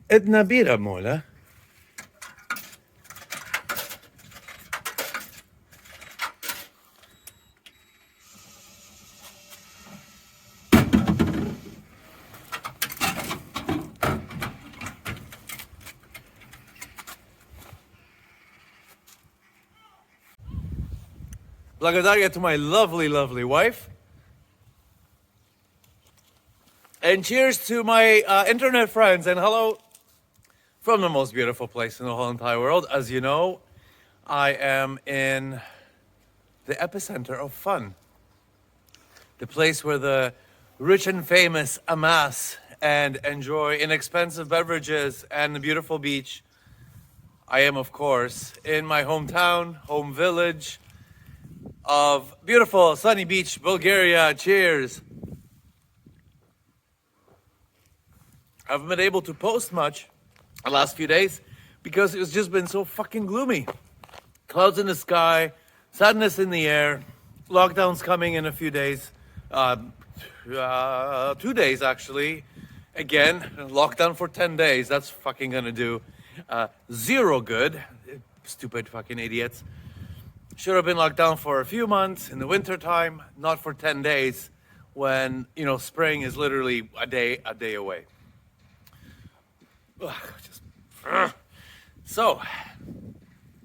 Edna bira mola. Благодаря to my lovely, lovely wife. And cheers to my internet friends, and hello from the most beautiful place in the whole entire world. As you know, I am in the epicenter of fun. The place where the rich and famous amass and enjoy inexpensive beverages and the beautiful beach. I am, of course, in my hometown, home village of beautiful Sunny Beach, Bulgaria. Cheers. I haven't been able to post much the last few days because it's just been so fucking gloomy. Clouds in the sky, sadness in the air, lockdown's coming in a few days. 2 days actually. Again, lockdown for 10 days. That's fucking gonna do zero good. Stupid fucking idiots. Should have been locked down for a few months in the winter time, not for 10 days when, you know, spring is literally a day away. So,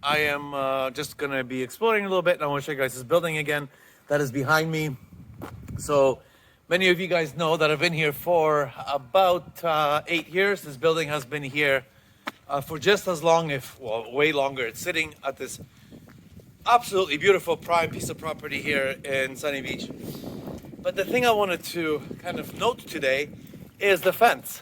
I am just gonna be exploring a little bit, and I want to show you guys this building again that is behind me. So, many of you guys know that I've been here for about 8 years. This building has been here for just as long, way longer. It's sitting at this absolutely beautiful prime piece of property here in Sunny Beach. But the thing I wanted to kind of note today is the fence.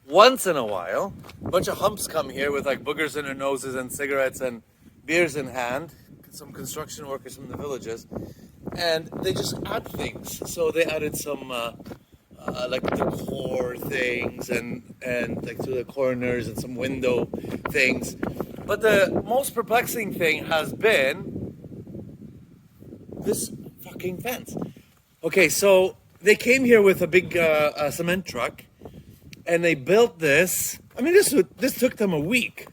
Once in a while, a bunch of humps come here with like boogers in their noses and cigarettes and beers in hand, some construction workers from the villages, and they just add things. So they added some like decor things and like to the corners and some window things. But the most perplexing thing has been this fucking fence. Okay, so they came here with a big cement truck, and they built this. I mean, this took them a week,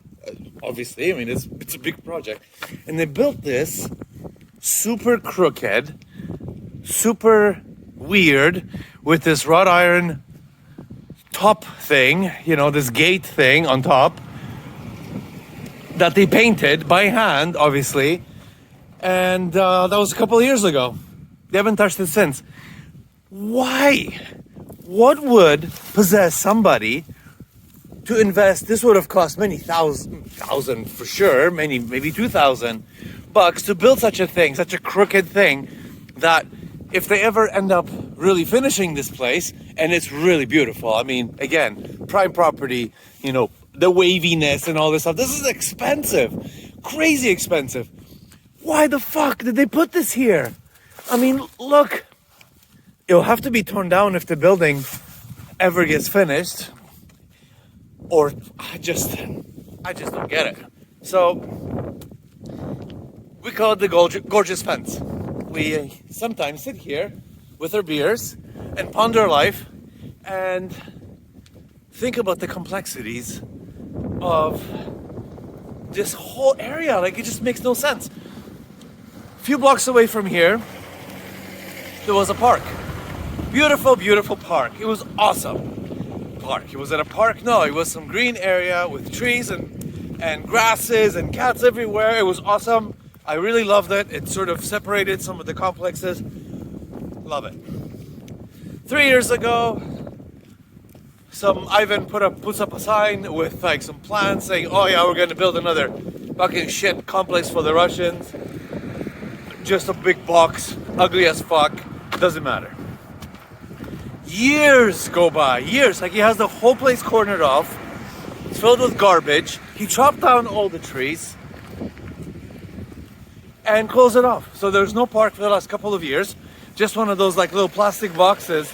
obviously. I mean, it's a big project. And they built this super crooked, super weird, with this wrought iron top thing, you know, this gate thing on top, that they painted by hand, obviously. And that was a couple of years ago. They haven't touched it since. Why? What would possess somebody to invest? This would have cost many thousand for sure, maybe $2,000 to build such a thing, such a crooked thing, that if they ever end up really finishing this place, and it's really beautiful. I mean, again, prime property, you know, the waviness and all this stuff. This is expensive, crazy expensive. Why the fuck did they put this here? I mean, look. It'll have to be torn down if the building ever gets finished, or I just don't get it. So we call it the gorgeous fence. We sometimes sit here with our beers and ponder life and think about the complexities of this whole area. Like, it just makes no sense. A few blocks away from here, there was a park. Beautiful, beautiful park. It was awesome. Park. It was at a park? No, it was some green area with trees and grasses and cats everywhere. It was awesome. I really loved it. It sort of separated some of the complexes. Love it. 3 years ago, Ivan puts up a sign with like some plans saying, oh yeah, we're going to build another fucking shit complex for the Russians. Just a big box, ugly as fuck. Doesn't matter. Years go by, years. Like, he has the whole place cornered off. It's filled with garbage. He chopped down all the trees and closed it off. So there's no park for the last couple of years. Just one of those like little plastic boxes,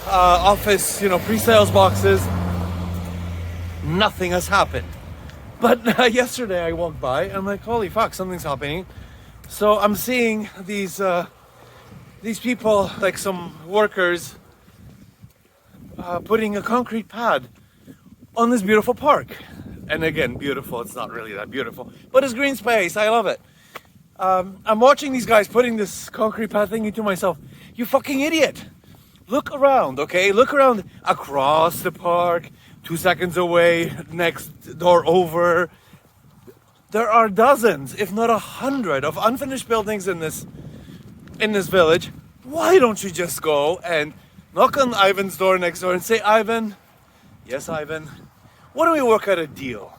office, you know, pre-sales boxes. Nothing has happened. But yesterday I walked by and I'm like, holy fuck, something's happening. So I'm seeing these people, like some workers, putting a concrete pad on this beautiful park. And again, beautiful, it's not really that beautiful, but it's green space, I love it. I'm watching these guys putting this concrete pad thing into myself. You fucking idiot. Look around, okay? Look around across the park, 2 seconds away, next door over. There are dozens, if not 100, of unfinished buildings in this village. Why don't you just go and knock on Ivan's door next door and say, Ivan, yes, Ivan, why don't we work out a deal?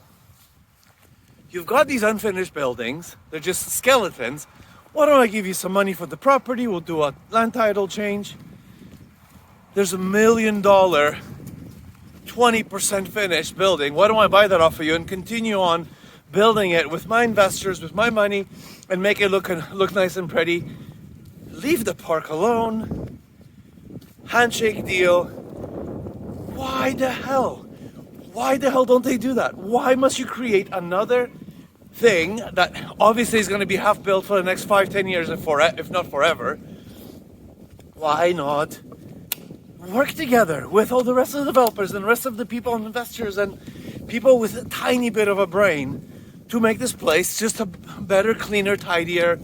You've got these unfinished buildings, they're just skeletons. Why don't I give you some money for the property? We'll do a land title change. There's $1 million, 20% finished building. Why don't I buy that off of you and continue on building it with my investors, with my money, and make it look nice and pretty? Leave the park alone. Handshake deal. Why the hell? Why the hell don't they do that? Why must you create another thing that obviously is going to be half built for the next 5-10 years, if not forever? Why not work together with all the rest of the developers and the rest of the people and investors and people with a tiny bit of a brain to make this place just a better, cleaner, tidier,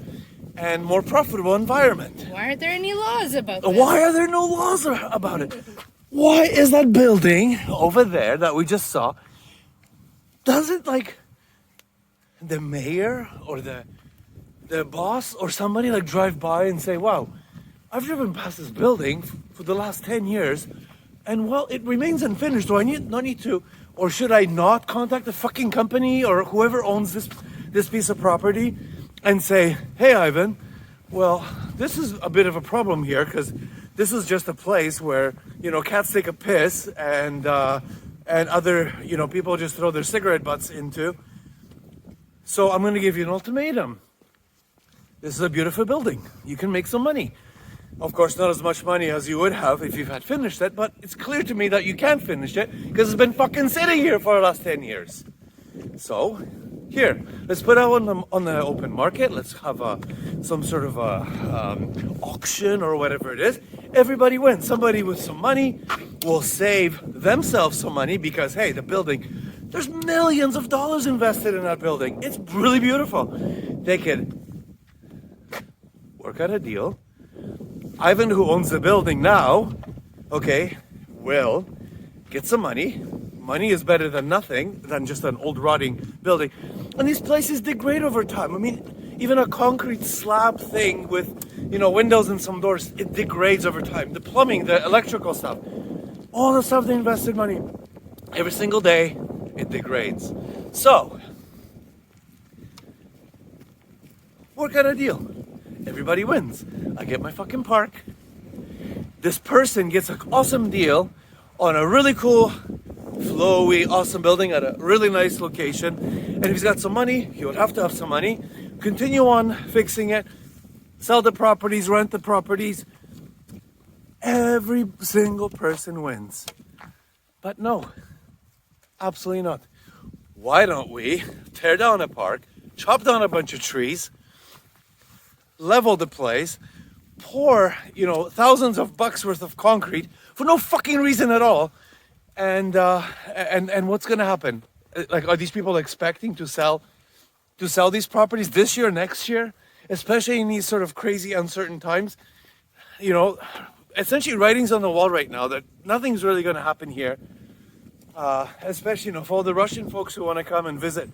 and more profitable environment? Why aren't there any laws about this? Why are there no laws about it? Why is that building over there that we just saw, doesn't like the mayor or the boss or somebody like drive by and say, wow, I've driven past this building for the last 10 years and well, it remains unfinished. Do I not need to, or should I not contact the fucking company or whoever owns this piece of property and say, hey, Ivan, well, this is a bit of a problem here because this is just a place where, you know, cats take a piss and other, you know, people just throw their cigarette butts into. So I'm going to give you an ultimatum. This is a beautiful building. You can make some money. Of course, not as much money as you would have if you had finished it, but it's clear to me that you can finish it because it's been fucking sitting here for the last 10 years. So, here, let's put it on the open market. Let's have some sort of auction or whatever it is. Everybody wins. Somebody with some money will save themselves some money because, hey, the building, there's millions of dollars invested in that building. It's really beautiful. They could work out a deal. Ivan, who owns the building now, okay, will get some money. Money is better than nothing, than just an old rotting building. And these places degrade over time. I mean, even a concrete slab thing with, you know, windows and some doors, it degrades over time. The plumbing, the electrical stuff, all the stuff they invested money, every single day, it degrades. So, work out a deal. Everybody wins. I get my fucking park. This person gets an awesome deal on a really cool, flowy, awesome building at a really nice location. And if he's got some money, he would have to have some money. Continue on fixing it. Sell the properties, rent the properties. Every single person wins. But no, absolutely not. Why don't we tear down a park, chop down a bunch of trees, level the place, pour, you know, thousands of bucks worth of concrete for no fucking reason at all, and what's gonna happen? Like, are these people expecting to sell these properties this year, next year, especially in these sort of crazy, uncertain times? You know, essentially, writing's on the wall right now that nothing's really gonna happen here, especially, you know, for all the Russian folks who want to come and visit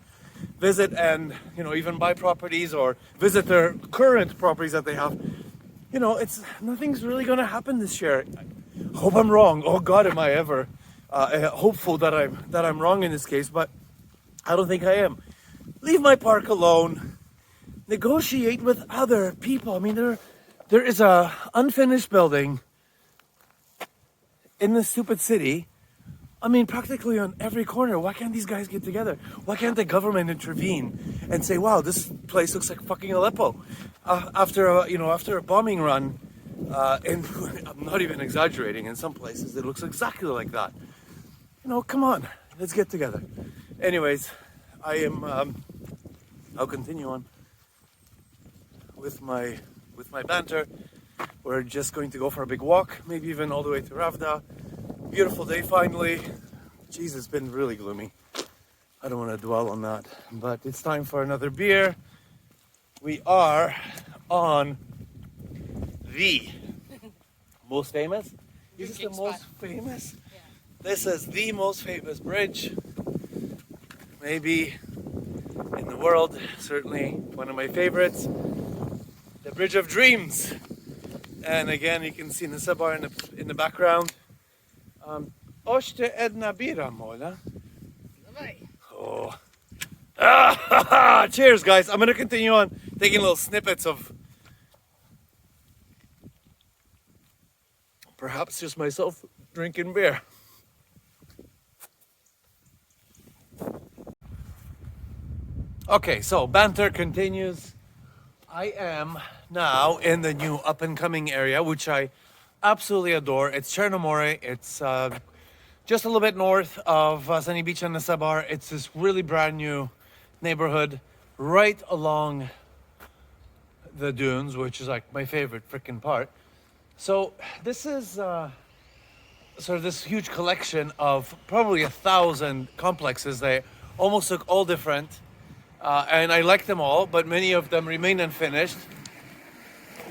and, you know, even buy properties or visit their current properties that they have. You know, nothing's really going to happen this year. I hope I'm wrong. Oh God, am I ever hopeful that I'm wrong in this case, but I don't think I am. Leave my park alone. Negotiate with other people. I mean, there is a unfinished building in this stupid city. I mean, practically on every corner. Why can't these guys get together? Why can't the government intervene and say, wow, this place looks like fucking Aleppo? After a bombing run, and I'm not even exaggerating, in some places it looks exactly like that. You know, come on, let's get together. Anyways, I'll continue on with my banter. We're just going to go for a big walk, maybe even all the way to Ravda. Beautiful day finally. Jeez, it's been really gloomy. I don't want to dwell on that, but it's time for another beer. We are on the most famous. Is this the most famous? Yeah. This is the most famous bridge, maybe in the world. Certainly one of my favorites. The Bridge of Dreams. And again, you can see Nessebar in the background. Ošte една bira, mola. Oh. Cheers, guys. I'm going to continue on taking little snippets of perhaps just myself drinking beer. Okay, so banter continues. I am now in the new up and coming area, which I absolutely adore. It's Cherno More. It's just a little bit north of Sunny Beach and Nessebar. It's this really brand new neighborhood right along the dunes, which is like my favorite freaking part. So this is sort of this huge collection of probably 1,000 complexes. They almost look all different. And I like them all, but many of them remain unfinished.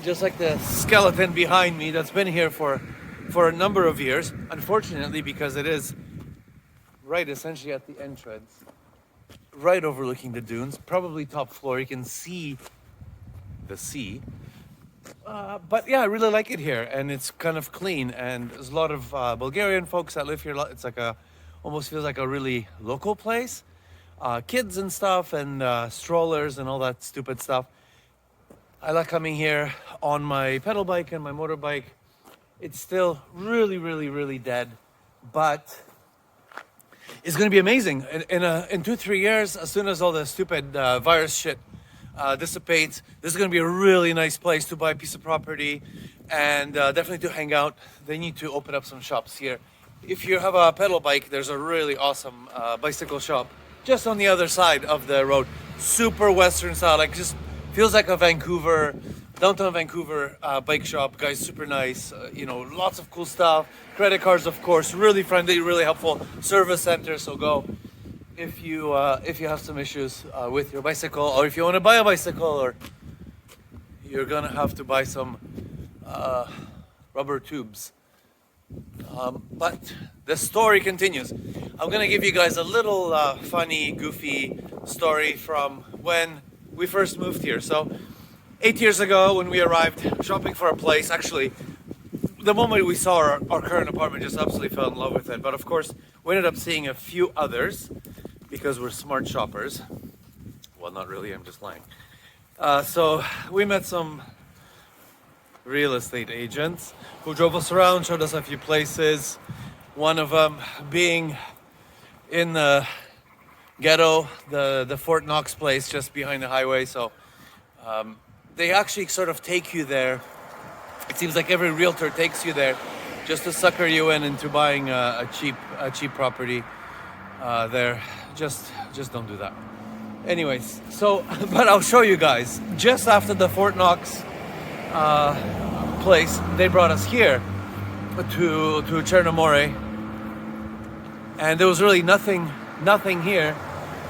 Just like the skeleton behind me that's been here for a number of years. Unfortunately, because it is right essentially at the entrance, right overlooking the dunes, probably top floor. You can see the sea. But yeah, I really like it here, and it's kind of clean. And there's a lot of Bulgarian folks that live here. It's like almost feels like a really local place. Kids and stuff, and strollers and all that stupid stuff. I like coming here on my pedal bike and my motorbike. It's still really, really, really dead, but it's going to be amazing. In 2-3 years, as soon as all the stupid virus shit dissipates, this is going to be a really nice place to buy a piece of property and definitely to hang out. They need to open up some shops here. If you have a pedal bike, there's a really awesome bicycle shop just on the other side of the road. Super Western style, like just feels like a downtown Vancouver bike shop. Guys, super nice. Lots of cool stuff. Credit cards, of course, really friendly, really helpful. Service center, so go if you have some issues with your bicycle, or if you want to buy a bicycle, or you're gonna have to buy some rubber tubes. But the story continues. I'm gonna give you guys a little funny, goofy story from when we first moved here. So 8 years ago, when we arrived shopping for a place, actually the moment we saw our current apartment, just absolutely fell in love with it. But of course we ended up seeing a few others because we're smart shoppers. Well, not really, I'm just lying. So we met some real estate agents who drove us around, showed us a few places. One of them being in the ghetto, the Fort Knox place just behind the highway. So they actually sort of take you there. It seems like every realtor takes you there just to sucker you into buying a cheap property there. Just don't do that. Anyways, so but I'll show you guys. Just after the Fort Knox place, they brought us here to Cherno More, and there was really nothing here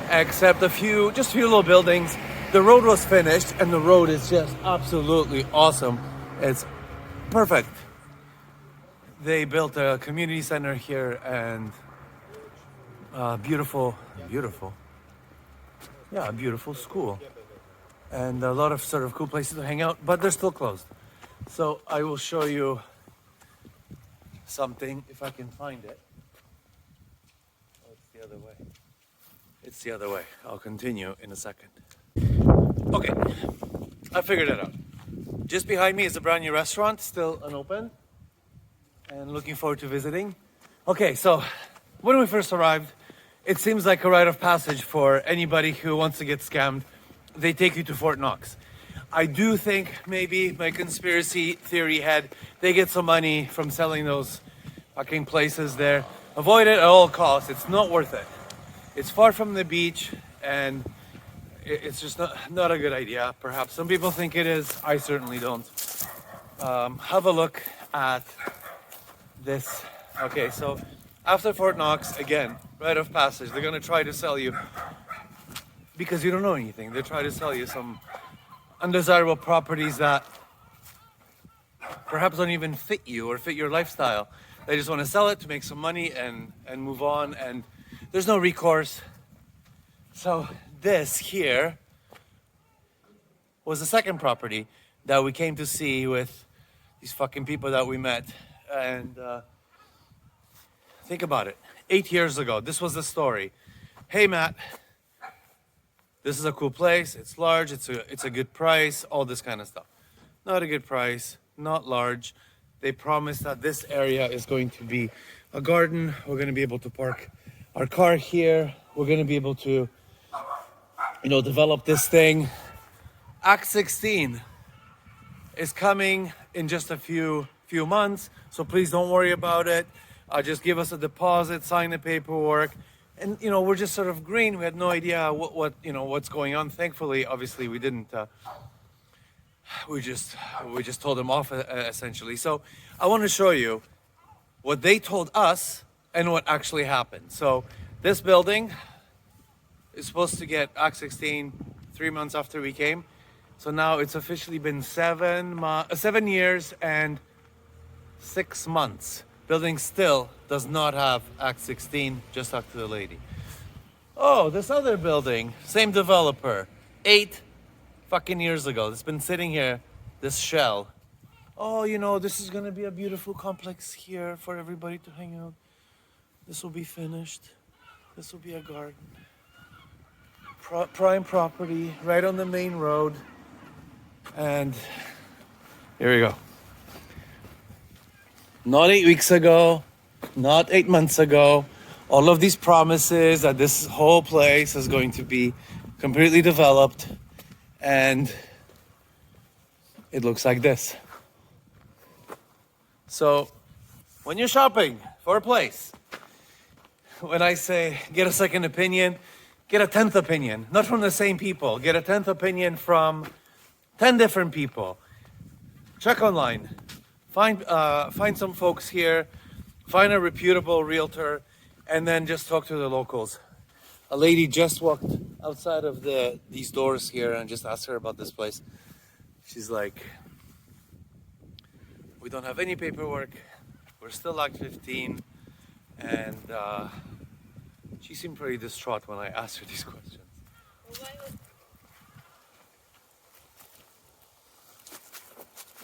except a few little buildings. The road was finished, and the road is just absolutely awesome. It's perfect. They built a community center here, and beautiful school, and a lot of sort of cool places to hang out, but they're still closed. So I will show you something if I can find it. Oh, it's the other way. It's the other way. I'll continue in a second. Okay, I figured it out. Just behind me is a brand new restaurant, still unopened, and looking forward to visiting. Okay, so when we first arrived, it seems like a rite of passage for anybody who wants to get scammed. They take you to Fort Knox. I do think maybe my conspiracy theory head, they get some money from selling those fucking places there. Avoid it at all costs. It's not worth it. It's far from the beach, and it's just not a good idea. Perhaps some people think it is. I certainly don't. Have a look at this. Okay, so After Fort Knox, again, rite of passage, they're gonna try to sell you, because you don't know anything, they try to sell you some undesirable properties that perhaps don't even fit you or fit your lifestyle. They just want to sell it to make some money and move on, and there's no recourse. So this here was the second property that we came to see with these fucking people that we met. And think about it. 8 years ago, this was the story. Hey Matt, this is a cool place. It's large. It's a good price. All this kind of stuff. Not a good price. Not large. They promised that this area is going to be a garden. We're going to be able to park our car here. We're going to be able to, develop this thing. Act 16 is coming in just a few months. So please don't worry about it. Just give us a deposit, sign the paperwork. And, we're just sort of green. We had no idea what's going on. Thankfully, obviously, we didn't. We just told them off, essentially. So I want to show you what they told us and what actually happened. So this building is supposed to get Act 16 3 months after we came. So now it's officially been 7 years and 6 months. Building still does not have Act 16. Just talk to the lady. Oh, this other building, same developer, 8 fucking years ago. It's been sitting here, this shell. Oh, this is gonna be a beautiful complex here for everybody to hang out. This will be finished. This will be a garden. Prime property, right on the main road. And here we go. Not 8 weeks ago, not 8 months ago, all of these promises that this whole place is going to be completely developed, and it looks like this. So when you're shopping for a place, when I say get a second opinion, get a 10th opinion, not from the same people, get a 10th opinion from 10 different people. Check online. Find some folks here, find a reputable realtor, and then just talk to the locals. A lady just walked outside of these doors here and just asked her about this place. She's like, we don't have any paperwork, we're still Act 15, and she seemed pretty distraught when I asked her these questions.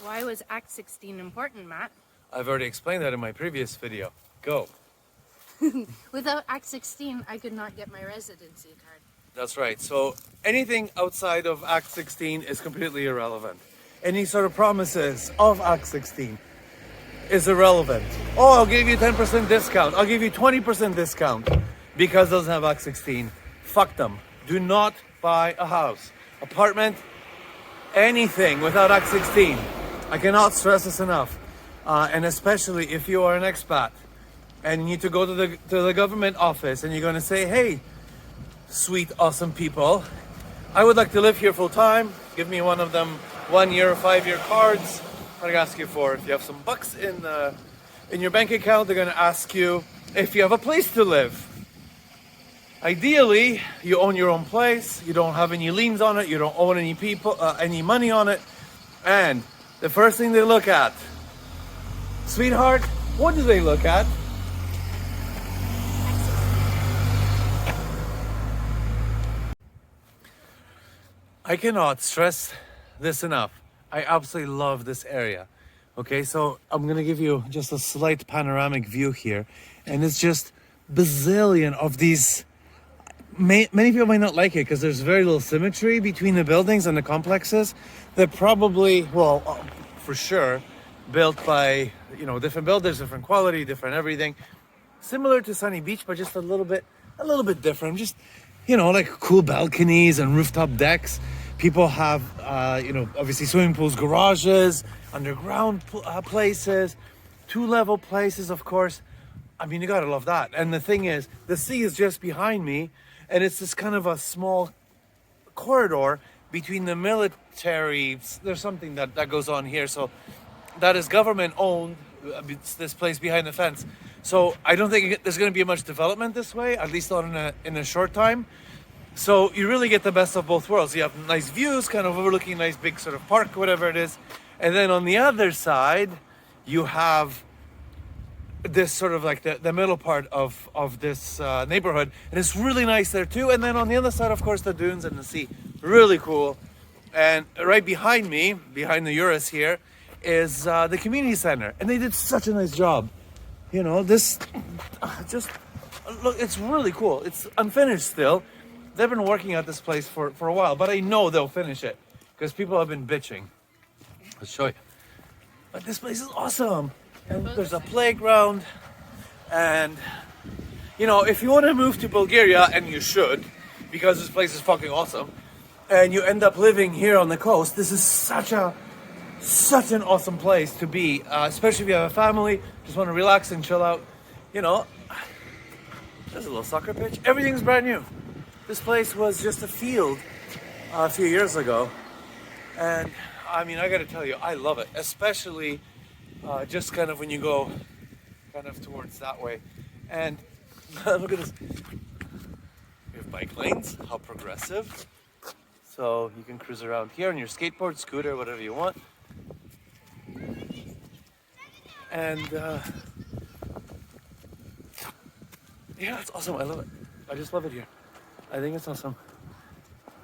Why was Act 16 important, Matt? I've already explained that in my previous video. Go. Without Act 16, I could not get my residency card. That's right. So anything outside of Act 16 is completely irrelevant. Any sort of promises of Act 16 is irrelevant. Oh, I'll give you 10% discount. I'll give you 20% discount because it doesn't have Act 16. Fuck them. Do not buy a house, apartment, anything without Act 16. I cannot stress this enough. And especially if you are an expat and you need to go to the government office and you're going to say, hey, sweet, awesome people, I would like to live here full time. Give me one of them 1 year or 5 year cards. What I ask you for? If you have some bucks in your bank account, they're going to ask you if you have a place to live. Ideally, you own your own place. You don't have any liens on it. You don't own any money on it. And the first thing they look at, sweetheart, what do they look at? I cannot stress this enough. I absolutely love this area. Okay, so I'm gonna give you just a slight panoramic view here, and it's just bazillion of these. Many people might not like it because there's very little symmetry between the buildings and the complexes. They're probably, for sure, built by different builders, different quality, different everything. Similar to Sunny Beach, but just a little bit different. Just like cool balconies and rooftop decks. People have, obviously swimming pools, garages, underground places, 2-level places, of course. I mean, you gotta love that. And the thing is, the sea is just behind me, and it's this kind of a small corridor between the military. There's something that goes on here. So that is government owned It's this place behind the fence. So I don't think there's going to be much development this way, at least not in a short time. So you really get the best of both worlds. You have nice views, kind of overlooking a nice big sort of park, whatever it is. And then on the other side, you have this sort of like the middle part of this neighborhood. And it's really nice there too. And then on the other side, of course, the dunes and the sea. Really cool. And right behind me, behind the Urus here, is the community center. And they did such a nice job. You know, this just, look, it's really cool. It's unfinished still. They've been working at this place for a while, but I know they'll finish it because people have been bitching. I'll show you. But this place is awesome. And there's a playground. And, you know, if you want to move to Bulgaria, and you should, because this place is fucking awesome, and you end up living here on the coast, this is such an awesome place to be, especially if you have a family, just want to relax and chill out. You know, there's a little soccer pitch. Everything's brand new. This place was just a field a few years ago. And I mean, I gotta tell you, I love it, especially just kind of when you go kind of towards that way. And look at this. We have bike lanes, how progressive. So you can cruise around here on your skateboard, scooter, whatever you want. And yeah, it's awesome. I love it. I just love it here. I think it's awesome.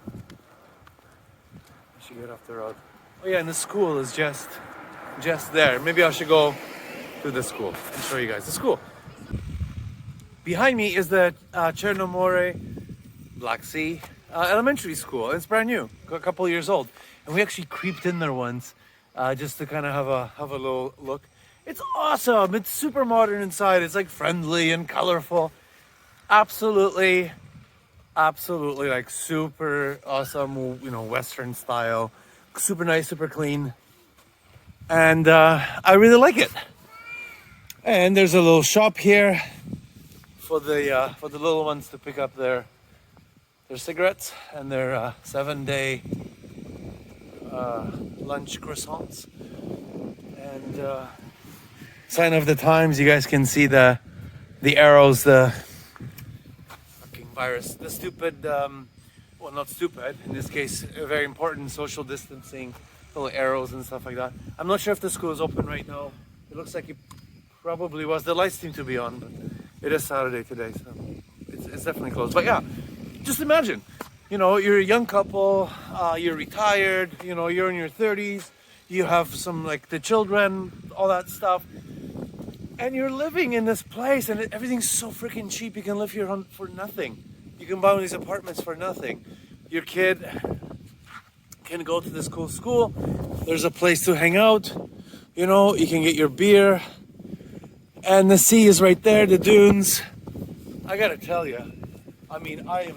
I should get off the road. Oh yeah, and the school is just there. Maybe I should go to the school and show you guys the school. Behind me is the Cherno More Black Sea elementary school. It's brand new, a couple of years old, and we actually creeped in there once just to kind of have a little look. It's awesome. It's super modern inside. It's like friendly and colorful. Absolutely like super awesome, you know, Western style. Super nice, super clean. And I really like it. And there's a little shop here for the little ones to pick up their cigarettes and their 7-day lunch croissants. And sign of the times, you guys can see the arrows, the fucking virus, the stupid, well, not stupid, in this case, very important social distancing, little arrows and stuff like that. I'm not sure if the school is open right now. It looks like it probably was. The lights seem to be on, but it is Saturday today, so it's definitely closed. But yeah, just imagine, you know, you're a young couple, you're retired, you know, you're in your 30s, you have some, like, the children, all that stuff, and you're living in this place, and everything's so freaking cheap. You can live here for nothing. You can buy one of these apartments for nothing. Your kid can go to this cool school. There's a place to hang out. You know, you can get your beer. And the sea is right there, the dunes. I gotta tell you, I mean, I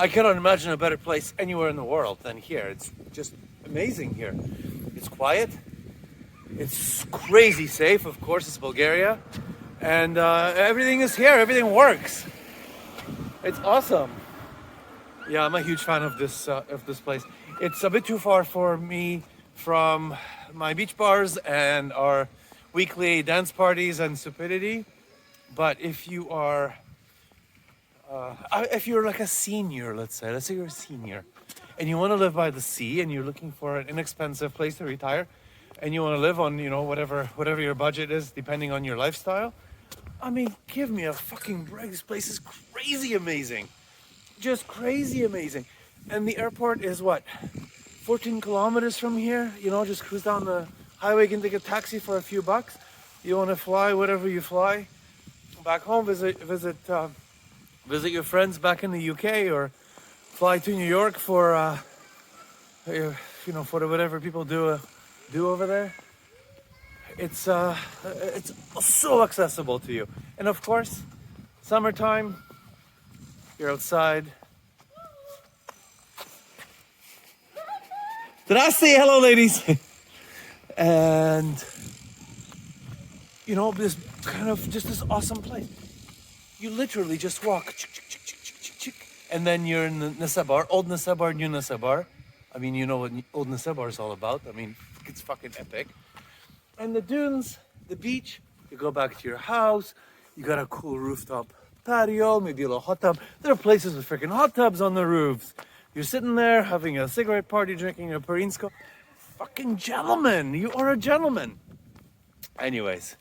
cannot imagine a better place anywhere in the world than here. It's just amazing here. It's quiet. It's crazy safe, of course, it's Bulgaria. And everything is here, everything works. It's awesome. Yeah, I'm a huge fan of this place. It's a bit too far for me from my beach bars and our weekly dance parties and stupidity. But if you're like a senior, let's say you're a senior, and you want to live by the sea, and you're looking for an inexpensive place to retire, and you want to live on, you know, whatever your budget is, depending on your lifestyle, I mean, give me a fucking break. This place is crazy amazing. Just crazy amazing. And the airport is what, 14 kilometers from here? You know, just cruise down the highway, you can take a taxi for a few bucks. You want to fly, whatever you fly, back home, visit your friends back in the UK, or fly to New York for, you know, for whatever people do over there. It's so accessible to you. And of course, summertime, you're outside. Did I say hello, ladies? And you know, this kind of just this awesome place. You literally just walk, and then you're in the Nessebar, old Nessebar, new Nessebar. I mean, you know what old Nessebar is all about. I mean, it's fucking epic. And the dunes, the beach, you go back to your house, you got a cool rooftop patio, maybe a little hot tub. There are places with freaking hot tubs on the roofs. You're sitting there having a cigarette party, drinking a Perinsko. Fucking gentleman, you are a gentleman. Anyways,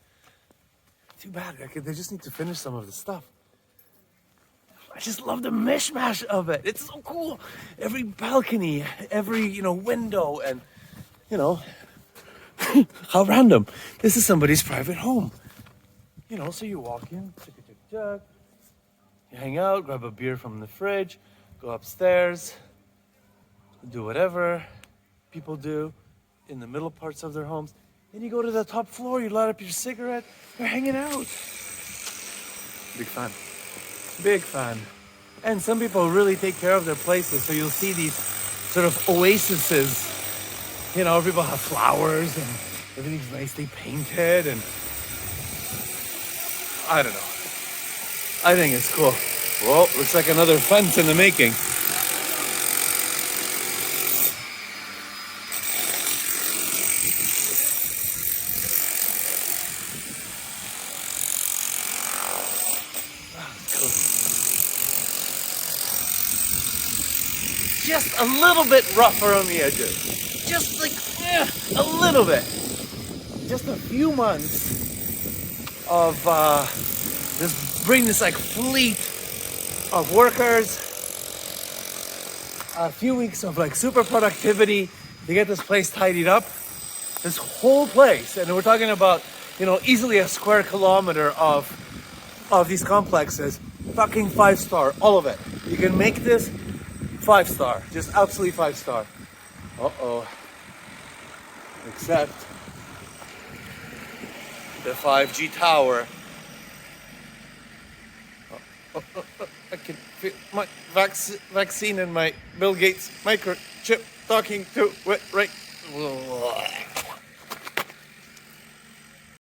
too bad, they just need to finish some of the stuff. I just love the mishmash of it. It's so cool. Every balcony, every, window, and, how random. This is somebody's private home. So you walk in, you hang out, grab a beer from the fridge, go upstairs, do whatever people do in the middle parts of their homes. Then you go to the top floor, you light up your cigarette, you're hanging out. Big fan. Big fan. And some people really take care of their places, so you'll see these sort of oases. People have flowers and everything's nicely painted, and I don't know. I think it's cool. Whoa, looks like another fence in the making. Just a little bit rougher on the edges. Just like a little bit. Just a few months of bring this like fleet of workers. A few weeks of like super productivity to get this place tidied up. This whole place, and we're talking about easily a square kilometer of these complexes. Fucking 5-star, all of it. You can make this 5-star, just absolutely 5-star. Uh-oh. Except the 5G tower. I can feel my vaccine and my Bill Gates microchip talking to it right